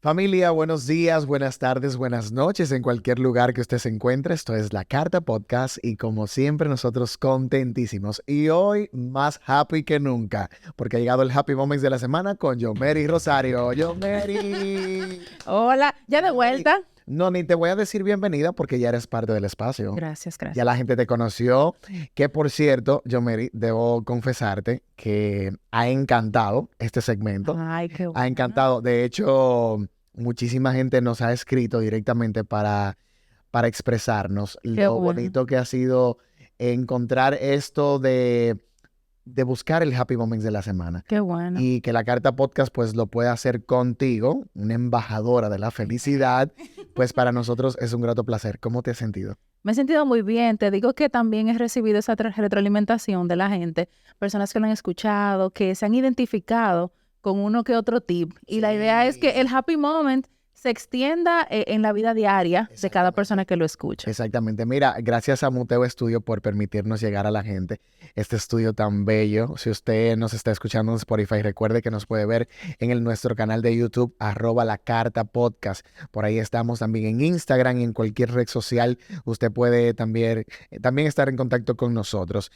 Familia, buenos días, buenas tardes, buenas noches en cualquier lugar que usted se encuentre. Esto es La Carta Podcast y como siempre nosotros contentísimos. Y hoy más happy que nunca porque ha llegado el Happy Moments de la semana con Yomeri Rosario. Yomeri. Hola, ya de vuelta. No, ni te voy a decir bienvenida porque ya eres parte del espacio. Gracias. Ya la gente te conoció. Que por cierto, Yomeri, debo confesarte que ha encantado este segmento. Ay, qué Ha bueno. encantado. De hecho, muchísima gente nos ha escrito directamente para expresarnos Qué lo bueno. bonito que ha sido encontrar esto de buscar el Happy Moments de la semana. Qué bueno. Y que la Carta Podcast pues lo pueda hacer contigo, una embajadora de la felicidad, pues para nosotros es un grato placer. ¿Cómo te has sentido? Me he sentido muy bien. Te digo que también he recibido esa retroalimentación de la gente, personas que lo han escuchado, que se han identificado con uno que otro tip. Y la idea es que el happy moment se extienda en la vida diaria de cada persona que lo escucha. Exactamente. Mira, gracias a Muteo Estudio por permitirnos llegar a la gente. Este estudio tan bello. Si usted nos está escuchando en Spotify, recuerde que nos puede ver en nuestro canal de YouTube, @lacartapodcast. Por ahí estamos también en Instagram y en cualquier red social. Usted puede también estar en contacto con nosotros.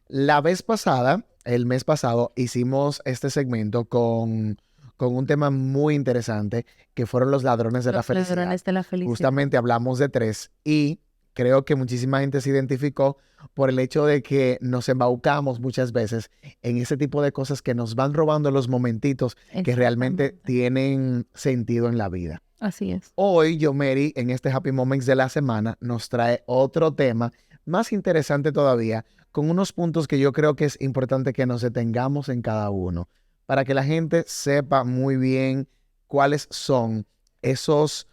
La vez pasada, el mes pasado, hicimos este segmento con un tema muy interesante que fueron los ladrones de la Los felicidad. ladrones de la felicidad. Justamente hablamos de 3 y creo que muchísima gente se identificó por el hecho de que nos embaucamos muchas veces en ese tipo de cosas que nos van robando los momentitos que realmente Exactamente. tienen sentido en la vida. Así es. Hoy, Yomeri, en este Happy Moments de la semana, nos trae otro tema más interesante todavía, con unos puntos que yo creo que es importante que nos detengamos en cada uno, para que la gente sepa muy bien cuáles son esas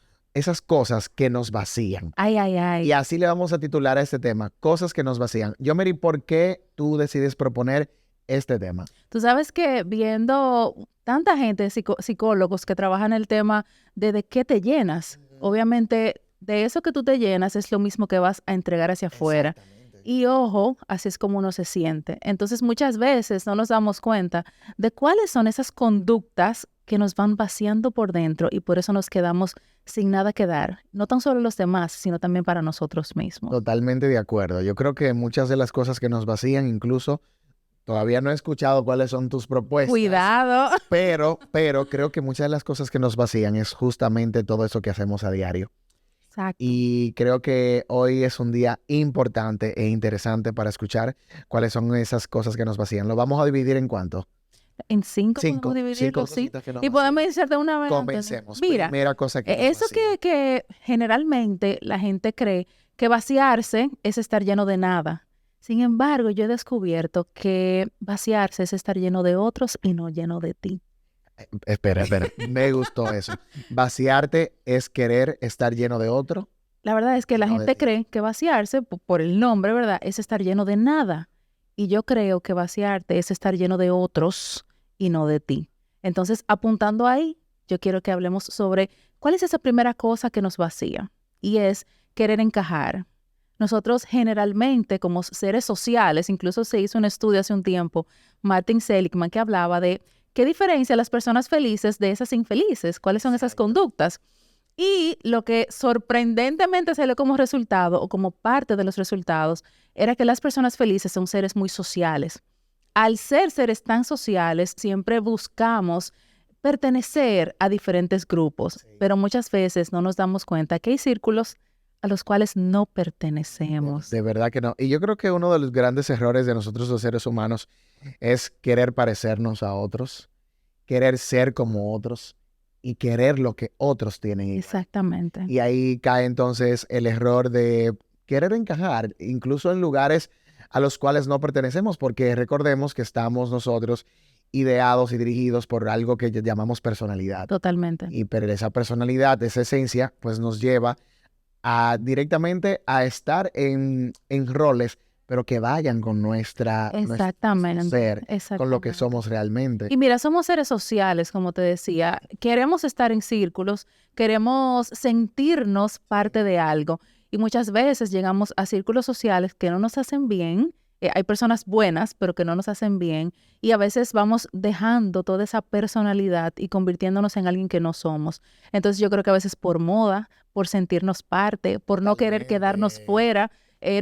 cosas que nos vacían. Ay, ay, ay. Y así le vamos a titular a este tema, cosas que nos vacían. Yomeri, ¿por qué tú decides proponer este tema? Tú sabes que viendo tanta gente, psicólogos que trabajan el tema de qué te llenas, obviamente de eso que tú te llenas es lo mismo que vas a entregar hacia afuera. Y ojo, así es como uno se siente. Entonces muchas veces no nos damos cuenta de cuáles son esas conductas que nos van vaciando por dentro y por eso nos quedamos sin nada que dar, no tan solo los demás, sino también para nosotros mismos. Totalmente de acuerdo. Yo creo que muchas de las cosas que nos vacían, incluso todavía no he escuchado cuáles son tus propuestas. Cuidado. Pero creo que muchas de las cosas que nos vacían es justamente todo eso que hacemos a diario. Exacto. Y creo que hoy es un día importante e interesante para escuchar cuáles son esas cosas que nos vacían. Lo vamos a dividir en cuánto. En 5 Cinco podemos dividirlo, sí. cositas que nos Y podemos vacían. iniciar de una vez. Comencemos. Mira, Primera cosa que nos eso vacía. que generalmente la gente cree que vaciarse es estar lleno de nada. Sin embargo, yo he descubierto que vaciarse es estar lleno de otros y no lleno de ti. Espera. Me gustó eso. Vaciarte es querer estar lleno de otro. La verdad es que la No de gente ti. cree que vaciarse, por el nombre, ¿verdad? Es estar lleno de nada. Y yo creo que vaciarte es estar lleno de otros y no de ti. Entonces, apuntando ahí, yo quiero que hablemos sobre cuál es esa primera cosa que nos vacía. Y es querer encajar. Nosotros generalmente, como seres sociales, incluso se hizo un estudio hace un tiempo, Martin Seligman, que hablaba de qué diferencia las personas felices de esas infelices, cuáles son esas conductas. Y lo que sorprendentemente salió como resultado o como parte de los resultados era que las personas felices son seres muy sociales. Al ser seres tan sociales, siempre buscamos pertenecer a diferentes grupos, pero muchas veces no nos damos cuenta que hay círculos a los cuales no pertenecemos. De verdad que no. Y yo creo que uno de los grandes errores de nosotros los seres humanos es querer parecernos a otros, querer ser como otros y querer lo que otros tienen igual. Exactamente. Y ahí cae entonces el error de querer encajar, incluso en lugares a los cuales no pertenecemos, porque recordemos que estamos nosotros ideados y dirigidos por algo que llamamos personalidad. Totalmente. Y pero esa personalidad, esa esencia, pues nos lleva directamente a estar en roles, pero que vayan con nuestro Exactamente. ser, con lo que Exactamente. somos realmente. Y mira, somos seres sociales, como te decía. Queremos estar en círculos, queremos sentirnos parte de algo. Y muchas veces llegamos a círculos sociales que no nos hacen bien hay personas buenas, pero que no nos hacen bien, y a veces vamos dejando toda esa personalidad y convirtiéndonos en alguien que no somos. Entonces yo creo que a veces por moda, por sentirnos parte, por no querer quedarnos Totalmente. fuera,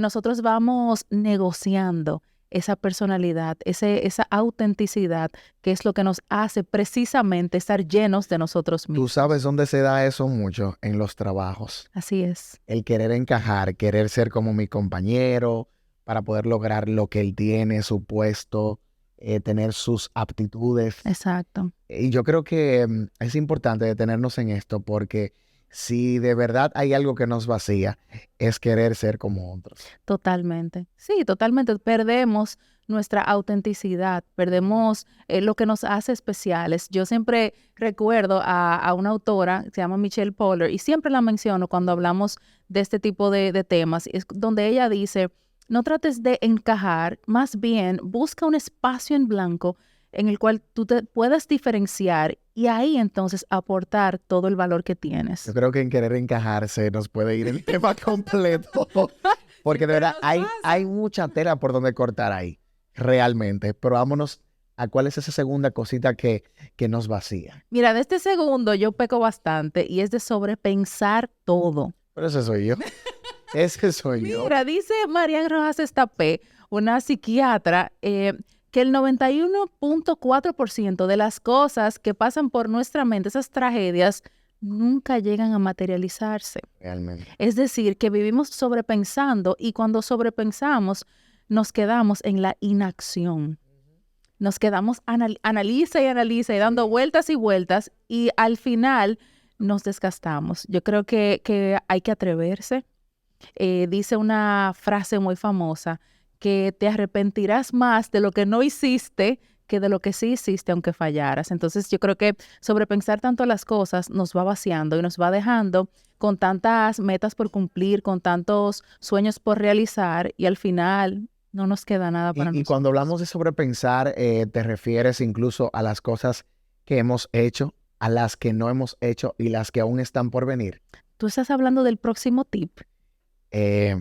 nosotros vamos negociando esa personalidad, esa autenticidad, que es lo que nos hace precisamente estar llenos de nosotros Tú mismos. sabes dónde se da eso mucho, en los trabajos. Así es, El querer encajar, querer ser como mi compañero para poder lograr lo que él tiene, su puesto, tener sus aptitudes. exacto, Y yo creo que es importante detenernos en esto porque si de verdad hay algo que nos vacía, es querer ser como otros. totalmente. Sí, totalmente. Perdemos nuestra autenticidad, perdemos lo que nos hace especiales. Yo siempre recuerdo a una autora que se llama Michelle Poller y siempre la menciono cuando hablamos de este tipo de temas, es donde ella dice, no trates de encajar, más bien busca un espacio en blanco en el cual tú te puedas diferenciar y ahí entonces aportar todo el valor que Yo tienes. creo que en querer encajarse nos puede ir el tema completo. Porque de ¿Qué verdad nos hay pasa? mucha tela por donde cortar ahí, realmente. Pero vámonos a cuál es esa segunda cosita que nos vacía. Mira, de este segundo yo peco bastante y es de sobrepensar todo. Pero ese soy yo. Ese soy yo. Mira, dice Marian Rojas Estapé, una psiquiatra, que el 91.4% de las cosas que pasan por nuestra mente, esas tragedias, nunca llegan a materializarse. Realmente. Es decir, que vivimos sobrepensando y cuando sobrepensamos nos quedamos en la inacción. Nos quedamos analiza y analiza y dando Sí. vueltas y vueltas y al final nos desgastamos. Yo creo que hay que atreverse. Dice una frase muy famosa que te arrepentirás más de lo que no hiciste que de lo que sí hiciste aunque fallaras. Entonces yo creo que sobrepensar tanto las cosas nos va vaciando y nos va dejando con tantas metas por cumplir, con tantos sueños por realizar y al final no nos queda nada para Y cuando nosotros. hablamos de sobrepensar, te refieres incluso a las cosas que hemos hecho, a las que no hemos hecho y las que aún están por venir. Tú estás hablando del próximo tip. Eh,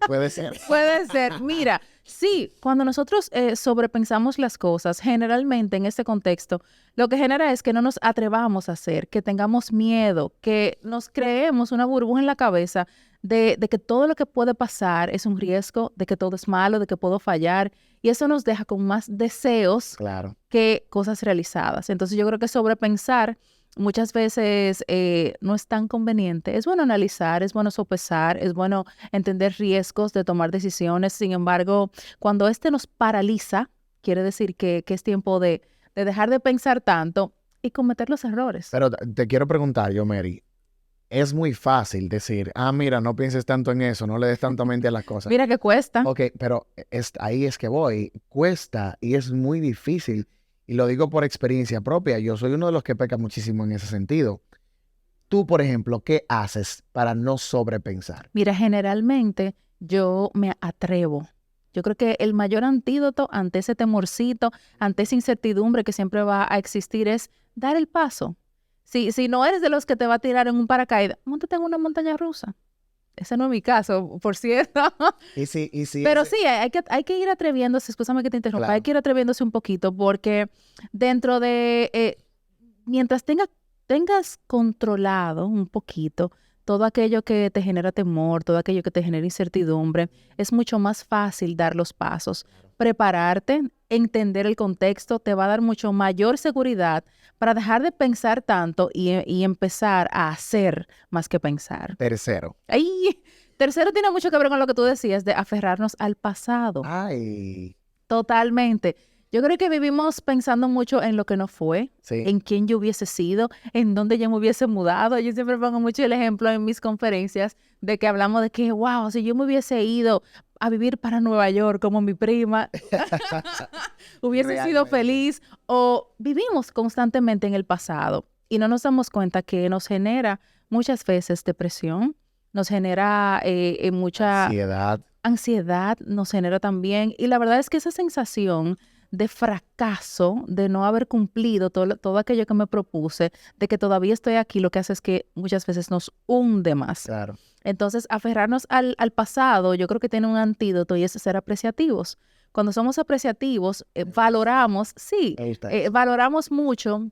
puede ser. Puede ser. Mira, sí, cuando nosotros sobrepensamos las cosas, generalmente en este contexto, lo que genera es que no nos atrevamos a hacer, que tengamos miedo, que nos creemos una burbuja en la cabeza de que todo lo que puede pasar es un riesgo, de que todo es malo, de que puedo fallar, y eso nos deja con más deseos Claro. que cosas realizadas. Entonces yo creo que sobrepensar muchas veces no es tan conveniente. Es bueno analizar, es bueno sopesar, es bueno entender riesgos de tomar decisiones. Sin embargo, cuando este nos paraliza, quiere decir que es tiempo de dejar de pensar tanto y cometer los errores. Pero te quiero preguntar, yo, Mary, es muy fácil decir, mira, no pienses tanto en eso, no le des tanta mente a las cosas. Mira que cuesta. Ok, pero ahí es que voy. Cuesta y es muy difícil. Y lo digo por experiencia propia. Yo soy uno de los que peca muchísimo en ese sentido. Tú, por ejemplo, ¿qué haces para no sobrepensar? Mira, generalmente yo me atrevo. Yo creo que el mayor antídoto ante ese temorcito, ante esa incertidumbre que siempre va a existir es dar el paso. Si no eres de los que te va a tirar en un paracaídas, móntate en una montaña rusa. Ese no es mi caso, por cierto. Y si Pero ese, sí, hay que ir atreviéndose, escúchame que te interrumpa, hay claro, que ir atreviéndose un poquito porque dentro de, mientras tengas controlado un poquito todo aquello que te genera temor, todo aquello que te genera incertidumbre, es mucho más fácil dar los pasos. Prepararte, entender el contexto, te va a dar mucho mayor seguridad para dejar de pensar tanto y empezar a hacer más que pensar. tercero. Ay, tercero tiene mucho que ver con lo que tú decías de aferrarnos al pasado. Ay, Totalmente. Yo creo que vivimos pensando mucho en lo que no fue, sí, en quién yo hubiese sido, en dónde yo me hubiese mudado. Yo siempre pongo mucho el ejemplo en mis conferencias de que hablamos de que, wow, si yo me hubiese ido a vivir para Nueva York como mi prima, hubiese sido realmente. feliz. O vivimos constantemente en el pasado y no nos damos cuenta que nos genera muchas veces depresión, nos genera mucha Ansiedad. ansiedad, nos genera también. Y la verdad es que esa sensación de fracaso, de no haber cumplido todo aquello que me propuse, de que todavía estoy aquí, lo que hace es que muchas veces nos hunde más. Claro. Entonces, aferrarnos al pasado, yo creo que tiene un antídoto y es ser apreciativos. Cuando somos apreciativos, valoramos, sí, Me gusta eso. valoramos mucho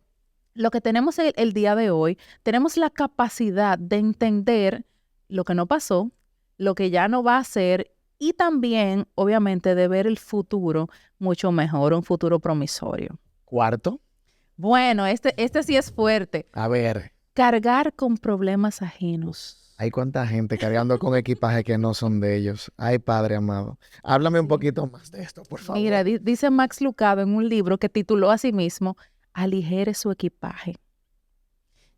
lo que tenemos el día de hoy. Tenemos la capacidad de entender lo que no pasó, lo que ya no va a ser y también, obviamente, de ver el futuro mucho mejor, un futuro promisorio. Cuarto, Bueno, este sí es fuerte. a ver, Cargar con problemas ajenos. hay cuánta gente cargando con equipaje que no son de ellos. Ay, Padre amado. Háblame un Sí. poquito más de esto, por favor. Mira, dice Max Lucado en un libro que tituló a sí mismo, Aligere su equipaje.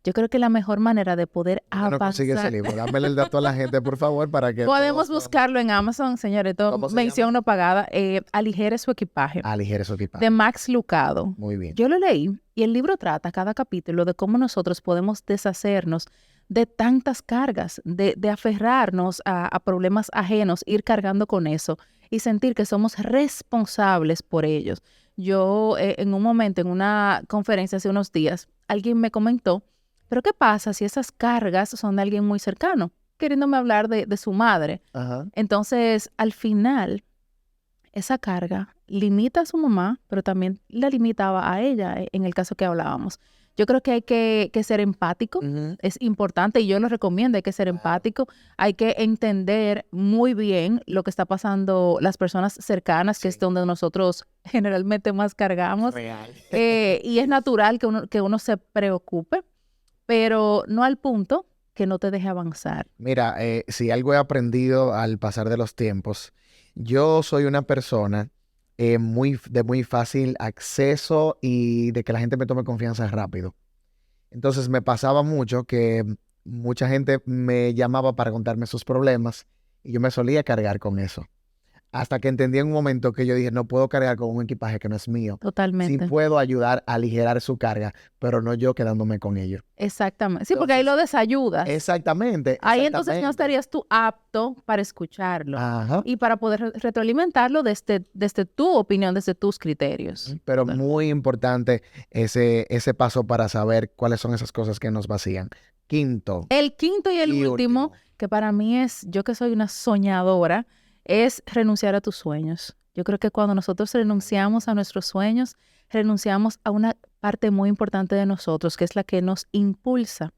Yo creo que la mejor manera de poder Yo no consigue ese avanzar, libro. Dámele el dato a la gente, por favor, para que podemos todos buscarlo en Amazon, señores, ¿Cómo se mención llama? no pagada, Aligere su equipaje, Aligere su de equipaje. Max Lucado. Muy bien. Yo lo leí y el libro trata cada capítulo de cómo nosotros podemos deshacernos de tantas cargas, de aferrarnos a problemas ajenos, ir cargando con eso y sentir que somos responsables por ellos. Yo en un momento, en una conferencia hace unos días, alguien me comentó, pero ¿qué pasa si esas cargas son de alguien muy cercano? Queriéndome hablar de su madre. Ajá. Entonces, al final, esa carga limita a su mamá, pero también la limitaba a ella en el caso que hablábamos. Yo creo que hay que ser empático, Ujú. es importante y yo lo recomiendo, hay que ser empático, hay que entender muy bien lo que está pasando las personas cercanas, que es Sí. donde nosotros generalmente más cargamos, Real. y es natural que uno se preocupe, pero no al punto que no te deje avanzar. Mira, si algo he aprendido al pasar de los tiempos, yo soy una persona de muy fácil acceso y de que la gente me tome confianza rápido. Entonces me pasaba mucho que mucha gente me llamaba para contarme sus problemas y yo me solía cargar con eso. Hasta que entendí en un momento que yo dije, no puedo cargar con un equipaje que no es mío. Sí Totalmente. puedo ayudar a aligerar su carga, pero no yo quedándome con ello. Exactamente. Sí, porque ahí lo desayudas. Exactamente, Ahí entonces no exactamente. estarías tú apto para escucharlo Ajá. y para poder retroalimentarlo desde tu opinión, desde tus criterios. Pero Total. muy importante ese paso para saber cuáles son esas cosas que nos vacían. Quinto El quinto y el y último, último. que para mí es, yo que soy una soñadora, es renunciar a tus sueños. Yo creo que cuando nosotros renunciamos a nuestros sueños, renunciamos a una parte muy importante de nosotros, que es la que nos impulsa.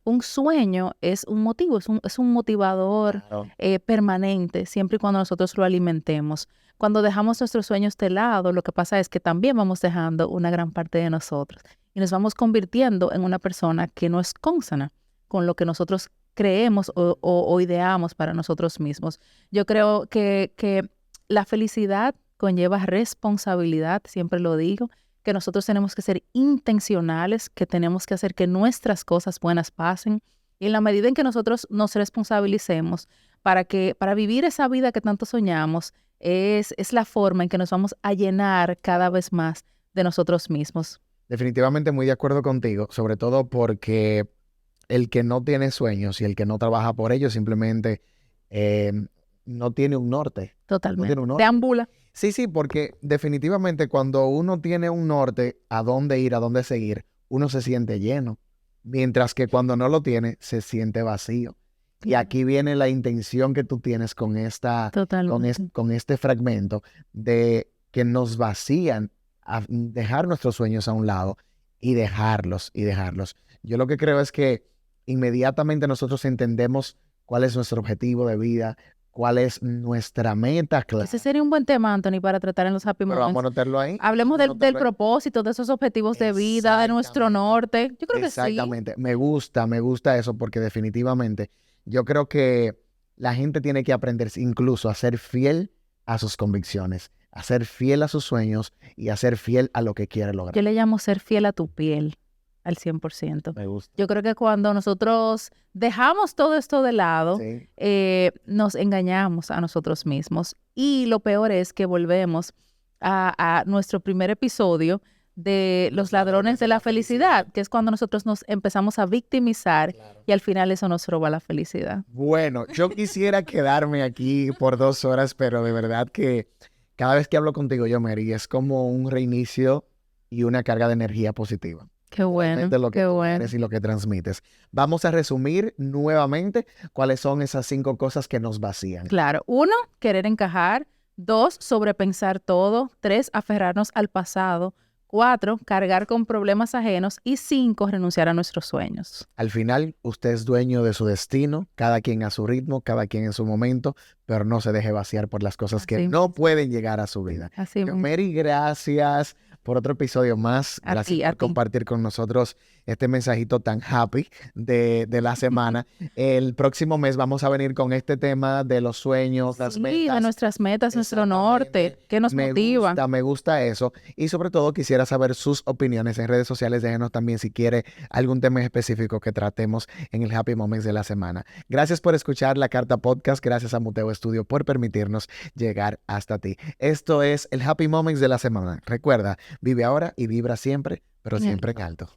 Un sueño es un motivo, es un motivador Claro. permanente, siempre y cuando nosotros lo alimentemos. Cuando dejamos nuestros sueños de lado, lo que pasa es que también vamos dejando una gran parte de nosotros y nos vamos convirtiendo en una persona que no es consona con lo que nosotros creemos o ideamos para nosotros mismos. Yo creo que la felicidad conlleva responsabilidad, siempre lo digo, que nosotros tenemos que ser intencionales, que tenemos que hacer que nuestras cosas buenas pasen. Y en la medida en que nosotros nos responsabilicemos para vivir esa vida que tanto soñamos, es la forma en que nos vamos a llenar cada vez más de nosotros mismos. Definitivamente muy de acuerdo contigo, sobre todo porque el que no tiene sueños y el que no trabaja por ellos simplemente eh, no tiene un norte. No Totalmente. tiene un norte. Deambula. Sí, sí, porque definitivamente cuando uno tiene un norte a dónde ir, a dónde seguir, uno se siente lleno, mientras que cuando no lo tiene, se siente vacío. Y aquí viene la intención que tú tienes con Totalmente. con este fragmento de que nos vacían a dejar nuestros sueños a un lado y dejarlos y dejarlos. Yo lo que creo es que inmediatamente nosotros entendemos cuál es nuestro objetivo de vida, cuál es nuestra meta, claro. Ese sería un buen tema, Anthony, para tratar en los Happy Pero vamos a Moments. anotarlo ahí. Hablemos Vamos a del anotarlo ahí. propósito, de esos objetivos de vida, de nuestro Exactamente. norte. Yo creo que sí. Exactamente. Me gusta eso porque definitivamente yo creo que la gente tiene que aprender incluso a ser fiel a sus convicciones, a ser fiel a sus sueños y a ser fiel a lo que quiere Yo lograr. le llamo ser fiel a tu piel al 100%. Me gusta. Yo creo que cuando nosotros dejamos todo esto de lado, Sí. nos engañamos a nosotros mismos. Y lo peor es que volvemos a nuestro primer episodio de Los Ladrones de la Felicidad, que es cuando nosotros nos empezamos a victimizar Claro. y al final eso nos roba la felicidad. Bueno, yo quisiera quedarme aquí por 2 horas, pero de verdad que cada vez que hablo contigo, yo, Mary, es como un reinicio y una carga de energía positiva. Qué bueno, realmente lo que qué tú bueno. eres y lo que transmites. Vamos a resumir nuevamente cuáles son esas 5 cosas que nos vacían. Claro. 1, querer encajar. 2, sobrepensar todo. 3, aferrarnos al pasado. 4, cargar con problemas ajenos. Y 5, renunciar a nuestros sueños. Al final, usted es dueño de su destino, cada quien a su ritmo, cada quien en su momento, pero no se deje vaciar por las cosas que Así no mismo. pueden llegar a su vida. Así mismo. Mary, gracias por otro episodio más. A Gracias ti, por a ti. compartir con nosotros este mensajito tan happy de la semana. El próximo mes vamos a venir con este tema de los sueños, las Sí, de metas. nuestras metas, nuestro norte. Exactamente. ¿Qué nos motiva? Me gusta eso. Y sobre todo quisiera saber sus opiniones en redes sociales. Déjenos también si quiere algún tema específico que tratemos en el Happy Moments de la semana. Gracias por escuchar La Carta Podcast. Gracias a Muteo Studio por permitirnos llegar hasta ti. Esto es el Happy Moments de la semana. Recuerda, vive ahora y vibra siempre, pero siempre en alto.